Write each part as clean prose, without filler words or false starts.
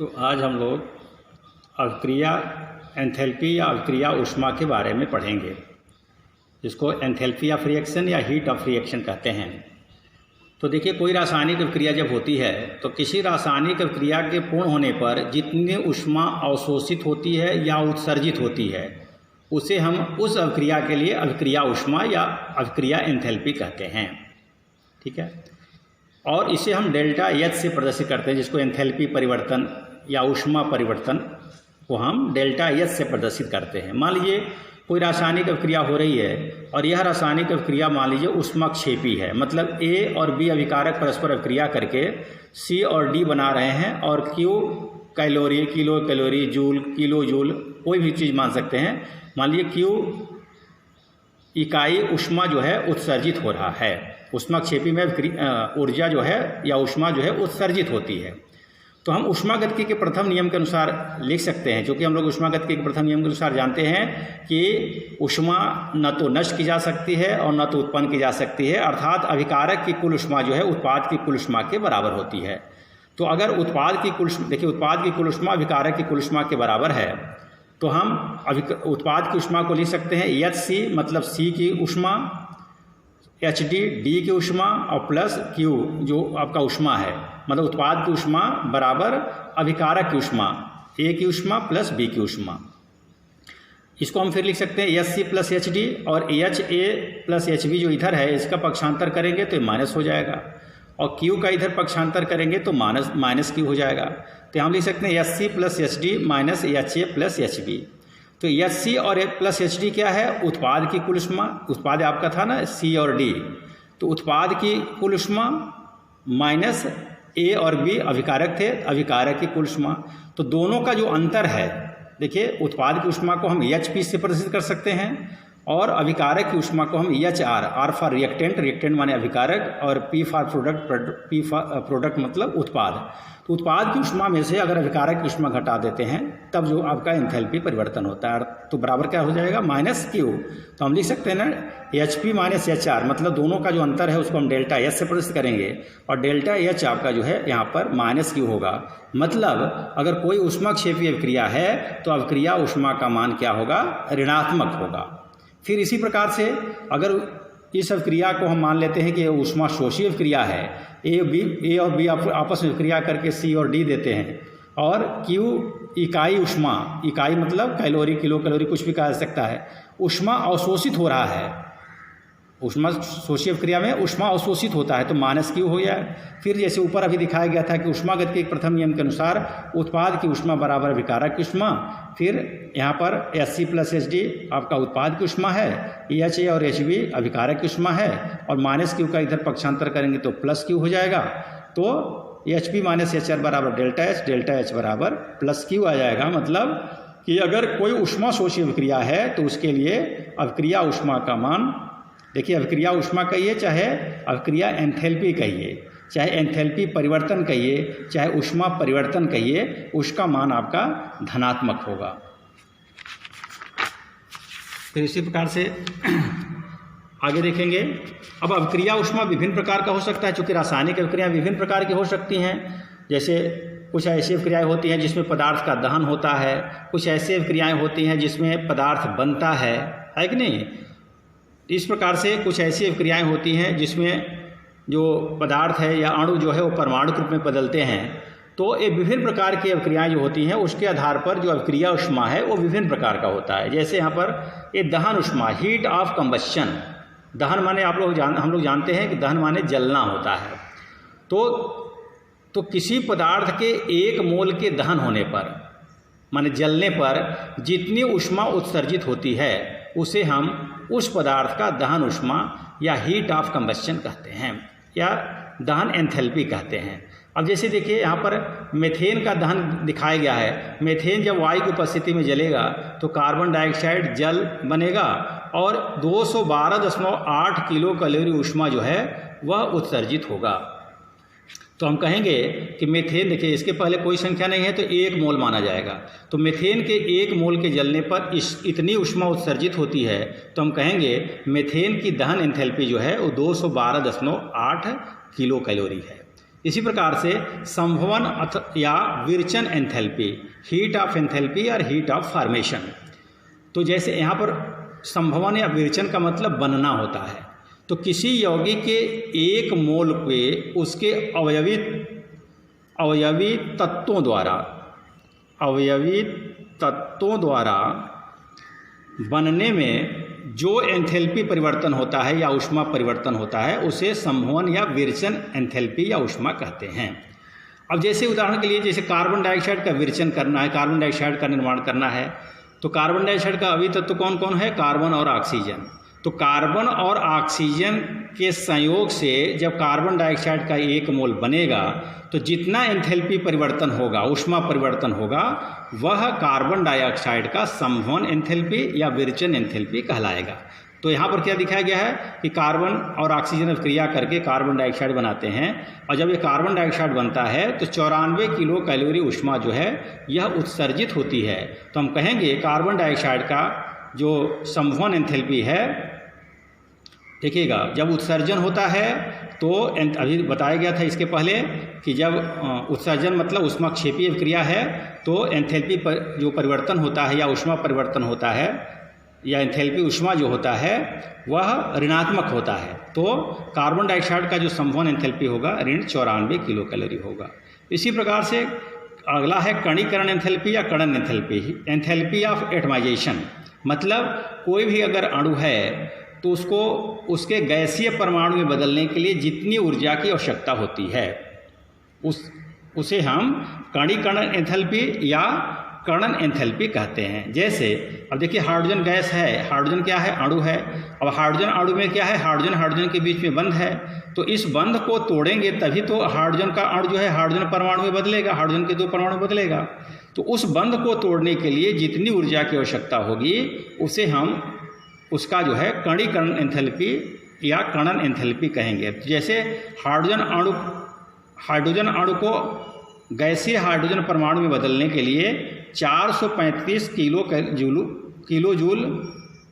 तो आज हम लोग अभिक्रिया एंथैल्पी या अभिक्रिया ऊष्मा के बारे में पढ़ेंगे, जिसको एंथैल्पी ऑफ रिएक्शन या हीट ऑफ रिएक्शन कहते हैं। तो देखिए, कोई रासायनिक अभिक्रिया जब होती है तो किसी रासायनिक अभिक्रिया के पूर्ण होने पर जितनी ऊष्मा अवशोषित होती है या उत्सर्जित होती है उसे हम उस अभिक्रिया के लिए अभिक्रिया ऊष्मा या अभिक्रिया एंथैल्पी कहते हैं। ठीक है, और इसे हम डेल्टा एच से प्रदर्शित करते हैं, जिसको एंथैल्पी परिवर्तन या ऊष्मा परिवर्तन को हम डेल्टा एच से प्रदर्शित करते हैं। मान लीजिए कोई रासायनिक अभिक्रिया हो रही है और यह रासायनिक अभिक्रिया मान लीजिए ऊष्माक्षेपी है, मतलब ए और बी अभिकारक परस्पर अभिक्रिया करके सी और डी बना रहे हैं और Q calorie, kilo calorie, joule, kilo joule, कोई भी चीज़ मान सकते हैं। मान लीजिए क्यू इकाई ऊष्मा जो है उत्सर्जित हो रहा है। ऊष्माक्षेपी में ऊर्जा जो है या ऊष्मा जो है उत्सर्जित होती है। तो हम ऊष्मागतिकी के प्रथम नियम के अनुसार लिख सकते हैं, क्योंकि हम लोग ऊष्मागतिकी के प्रथम नियम के अनुसार जानते हैं कि ऊष्मा न तो नष्ट की जा सकती है और न तो उत्पन्न की जा सकती है, अर्थात अभिकारक की कुल ऊष्मा जो है उत्पाद की कुल ऊष्मा के बराबर होती है। तो अगर उत्पाद की कुल ऊष्मा अभिकारक की कुल ऊष्मा के बराबर है तो हम उत्पाद की ऊष्मा को लिख सकते हैं एच सी, मतलब सी की ऊष्मा, एच डी, डी की ऊष्मा और प्लस क्यू जो आपका ऊष्मा है, मतलब उत्पाद की ऊष्मा बराबर अभिकारक की ऊष्मा, ए की ऊष्मा प्लस बी की ऊष्मा। इसको हम फिर लिख सकते हैं H C plus H D, और H A plus H B जो इधर है इसका पक्षांतर करेंगे तो माइनस हो जाएगा, और क्यू का इधर पक्षांतर करेंगे तो माइनस क्यू हो जाएगा। तो हम लिख सकते हैं H C plus H D minus H A plus H B. तो एच सी और प्लस एच डी क्या है? उत्पाद की कुल ऊष्मा। उत्पाद आपका था ना सी और डी, तो उत्पाद की कुल ऊष्मा माइनस ए और बी अभिकारक थे, अभिकारक की कुल ऊष्मा। तो दोनों का जो अंतर है, देखिए उत्पाद की ऊष्मा को हम एच पी से प्रदर्शित कर सकते हैं और अभिकारक की ऊष्मा को हम H R, R for reactant, reactant माने अभिकारक, और P for product, P for product मतलब उत्पाद। तो उत्पाद की ऊष्मा में से अगर अभिकारक की ऊष्मा घटा देते हैं तब जो आपका एंथैल्पी परिवर्तन होता है, तो बराबर क्या हो जाएगा? Minus Q. तो हम लिख सकते हैं ना H P minus H R, मतलब दोनों का जो अंतर है उसको हम डेल्टा एच से प्रदर्शित करेंगे, और डेल्टा एच आपका जो है यहाँ पर माइनस क्यू होगा। मतलब अगर कोई ऊष्माक्षेपी अभिक्रिया है तो अभिक्रिया ऊष्मा का मान क्या होगा? ऋणात्मक होगा। फिर इसी प्रकार से अगर इस अभिक्रिया को हम मान लेते हैं कि ऊष्मा शोषी अभिक्रिया है, ए और बी आपस में अभिक्रिया करके सी और डी देते हैं, और क्यू इकाई ऊष्मा, इकाई मतलब कैलोरी, किलो कैलोरी, कुछ भी कहा जा सकता है, ऊष्मा अवशोषित हो रहा है। ऊष्मा शोषी अभिक्रिया में ऊष्मा अवशोषित होता है तो माइनस क्यू हो जाए। फिर जैसे ऊपर अभी दिखाया गया था कि ऊष्मागतिकी के प्रथम नियम के अनुसार उत्पाद की ऊष्मा बराबर अभिकारक की ऊष्मा। फिर यहाँ पर H C plus H D आपका उत्पाद की ऊष्मा है, एच ए और एच बी अभिकारक की ऊष्मा है, और माइनस क्यू का इधर पक्षांतर करेंगे तो प्लस क्यू हो जाएगा। तो H P minus H R बराबर डेल्टा एच बराबर प्लस क्यू आ जाएगा। मतलब कि अगर कोई ऊष्मा शोषी अभिक्रिया है तो उसके लिए अभिक्रिया ऊष्मा का मान, देखिए अभिक्रिया ऊष्मा कहिए चाहे अभिक्रिया एंथैल्पी कहिए, चाहे एंथैल्पी परिवर्तन कहिए, चाहे ऊष्मा परिवर्तन कहिए, उसका मान आपका धनात्मक होगा। फिर इसी प्रकार से आगे देखेंगे। अब अभिक्रिया ऊष्मा विभिन्न प्रकार का हो सकता है, चूँकि रासायनिक अभिक्रिया विभिन्न प्रकार की हो सकती हैं। जैसे कुछ ऐसी अभिक्रियाएँ होती हैं जिसमें पदार्थ का दहन होता है, कुछ ऐसी अभिक्रियाएँ होती हैं जिसमें पदार्थ बनता है कि नहीं। इस प्रकार से कुछ ऐसी अभिक्रियाएँ होती हैं जिसमें जो पदार्थ है या अणु जो है वो परमाणु रूप में बदलते हैं। तो ये विभिन्न प्रकार की अभिक्रियाएँ जो होती हैं उसके आधार पर जो अभिक्रिया ऊष्मा है वो विभिन्न प्रकार का होता है। जैसे यहाँ पर ये दहन ऊष्मा, हीट ऑफ कंबस्शन। दहन माने हम लोग जानते हैं कि दहन माने जलना होता है। तो किसी पदार्थ के 1 मोल के दहन होने पर, माने जलने पर जितनी ऊष्मा उत्सर्जित होती है उसे हम उस पदार्थ का दहन ऊष्मा या हीट ऑफ कंबस्शन कहते हैं, या दहन एंथैल्पी कहते हैं। अब जैसे देखिए यहाँ पर मीथेन का दहन दिखाया गया है। मीथेन जब वायु की उपस्थिति में जलेगा तो कार्बन डाइऑक्साइड जल बनेगा और 212.8 किलो कैलोरी ऊष्मा जो है वह उत्सर्जित होगा। तो हम कहेंगे कि मीथेन, देखिए इसके पहले कोई संख्या नहीं है तो 1 मोल माना जाएगा। तो मीथेन के 1 मोल के जलने पर इतनी ऊष्मा उत्सर्जित होती है, तो हम कहेंगे मीथेन की दहन एंथैल्पी जो है वो 212.8 किलो कैलोरी है। इसी प्रकार से संभवन या विरचन एंथैल्पी, हीट ऑफ एंथैल्पी और हीट ऑफ फॉर्मेशन। तो जैसे यहाँ पर संभवन या विरचन का मतलब बनना होता है। तो किसी यौगिक के एक मोल पे उसके अवयवी तत्वों द्वारा बनने में जो एंथैल्पी परिवर्तन होता है या ऊष्मा परिवर्तन होता है उसे संभवन या विरचन एंथैल्पी या ऊष्मा कहते हैं। अब जैसे उदाहरण के लिए जैसे कार्बन डाइऑक्साइड का विरचन करना है, कार्बन डाइऑक्साइड का निर्माण करना है, तो कार्बन डाइऑक्साइड का अवयवी तत्व कौन कौन है? कार्बन और ऑक्सीजन। तो कार्बन और ऑक्सीजन के संयोग से जब कार्बन डाइऑक्साइड का एक मोल बनेगा तो जितना एंथैल्पी परिवर्तन होगा, ऊष्मा परिवर्तन होगा, वह कार्बन डाइऑक्साइड का संभवन एंथैल्पी या विरचन एंथैल्पी कहलाएगा। तो यहाँ पर क्या दिखाया गया है कि कार्बन और ऑक्सीजन क्रिया करके कार्बन डाइऑक्साइड बनाते हैं, और जब ये कार्बन डाइऑक्साइड बनता है तो 94 किलो कैलोरी ऊष्मा जो है यह उत्सर्जित होती है। तो हम कहेंगे कार्बन डाइऑक्साइड का जो संभवन एंथैल्पी है, देखिएगा जब उत्सर्जन होता है तो अभी बताया गया था इसके पहले कि जब उत्सर्जन मतलब ऊष्माक्षेपीय क्रिया है तो एंथैल्पी पर जो परिवर्तन होता है या ऊष्मा परिवर्तन होता है या एंथैल्पी ऊष्मा जो होता है वह ऋणात्मक होता है। तो कार्बन डाइऑक्साइड का जो संभवन एंथैल्पी होगा ऋण 94 किलो कैलोरी होगा। इसी प्रकार से अगला है कणीकरण एंथैल्पी या कणन एंथैल्पी, एंथैल्पी ऑफ एटमाइजेशन। मतलब कोई भी अगर अणु है तो उसको उसके गैसीय परमाणु में बदलने के लिए जितनी ऊर्जा की आवश्यकता होती है उसे हम कणीकरण एंथैल्पी या कणन एंथैल्पी कहते हैं। जैसे अब देखिए हाइड्रोजन गैस है, हाइड्रोजन क्या है? अणु है। अब हाइड्रोजन अणु में क्या है? हाइड्रोजन के बीच में बंध है। तो इस बंध को तोड़ेंगे तभी तो हाइड्रोजन का अणु जो है हाइड्रोजन परमाणु में बदलेगा, हाइड्रोजन के 2 परमाणु बदलेगा। तो उस बंध को तोड़ने के लिए जितनी ऊर्जा की आवश्यकता होगी उसे हम उसका जो है कणीकरण एंथैल्पी या कणन एंथैल्पी कहेंगे। जैसे हाइड्रोजन अणु को गैसीय हाइड्रोजन परमाणु में बदलने के लिए 435 किलो जूल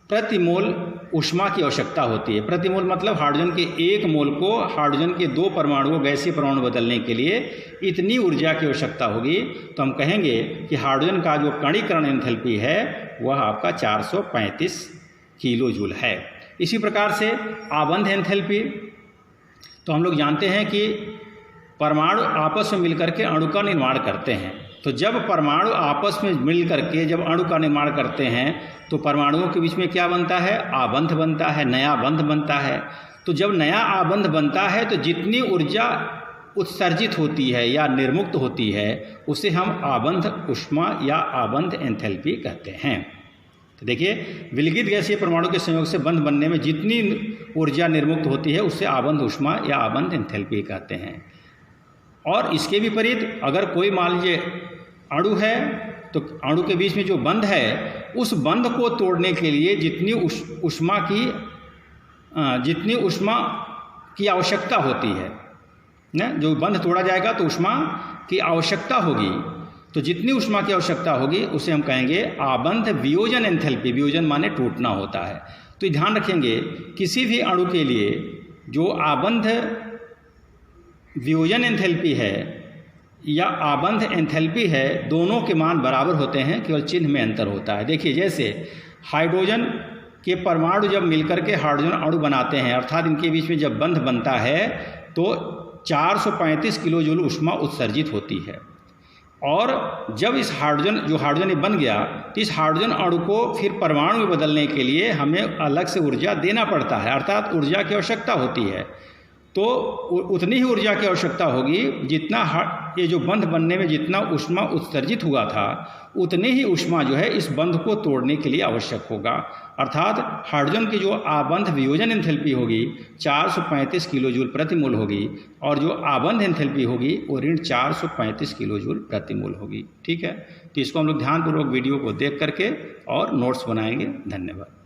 प्रति मोल ऊष्मा की आवश्यकता होती है। प्रति मोल मतलब हाइड्रोजन के एक मोल को हाइड्रोजन के 2 परमाणुओं गैसीय परमाणु बदलने के लिए इतनी ऊर्जा की आवश्यकता होगी। तो हम कहेंगे कि हाइड्रोजन का जो कणीकरण एंथैल्पी है वह आपका 435 किलो जूल है। इसी प्रकार से आबंध एंथैल्पी, तो हम लोग जानते हैं कि परमाणु आपस में मिलकर के अणु का निर्माण करते हैं। तो जब परमाणु आपस में मिलकर के जब अणु का निर्माण करते हैं तो परमाणुओं के बीच में क्या बनता है? आबंध बनता है, नया बंध बनता है। तो जब नया आबंध बनता है तो जितनी ऊर्जा उत्सर्जित होती है या निर्मुक्त होती है उसे हम आबंध ऊष्मा या आबंध एंथैल्पी कहते हैं। तो देखिए विलगित गैसीय परमाणु के संयोग से बंध बनने में जितनी ऊर्जा निर्मुक्त होती है उससे आबंध ऊष्मा या आबंध एंथैल्पी कहते हैं। और इसके विपरीत अगर कोई मान लीजिए अणु है तो अणु के बीच में जो बंध है उस बंध को तोड़ने के लिए जितनी ऊष्मा की आवश्यकता होती है ना, जो बंध तोड़ा जाएगा तो ऊष्मा की आवश्यकता होगी। तो जितनी ऊष्मा की आवश्यकता होगी उसे हम कहेंगे आबंध वियोजन एंथैल्पी। वियोजन माने टूटना होता है। तो ध्यान रखेंगे किसी भी अणु के लिए जो आबंध वियोजन एंथैल्पी है या आबंध एंथैल्पी है दोनों के मान बराबर होते हैं, केवल चिन्ह में अंतर होता है। देखिए जैसे हाइड्रोजन के परमाणु जब मिलकर के हाइड्रोजन अणु बनाते हैं अर्थात इनके बीच में जब बंध बनता है तो 435 किलो जूल ऊष्मा उत्सर्जित होती है। और जब इस हाइड्रोजन बन गया तो इस हाइड्रोजन अणु को फिर परमाणु में बदलने के लिए हमें अलग से ऊर्जा देना पड़ता है, अर्थात ऊर्जा की आवश्यकता होती है। तो उतनी ही ऊर्जा की आवश्यकता होगी जितना ये जो बंध बनने में जितना ऊष्मा उत्सर्जित हुआ था उतनी ही ऊष्मा जो है इस बंध को तोड़ने के लिए आवश्यक होगा। अर्थात हाइड्रोजन की जो आबंध वियोजन एंथैल्पी होगी 435 किलो जूल प्रति मोल होगी और जो आबंध एंथैल्पी होगी वो ऋण 435 किलो जूल प्रति मोल होगी। ठीक है, तो इसको हम लोग ध्यानपूर्वक वीडियो को देख करके और नोट्स बनाएंगे। धन्यवाद।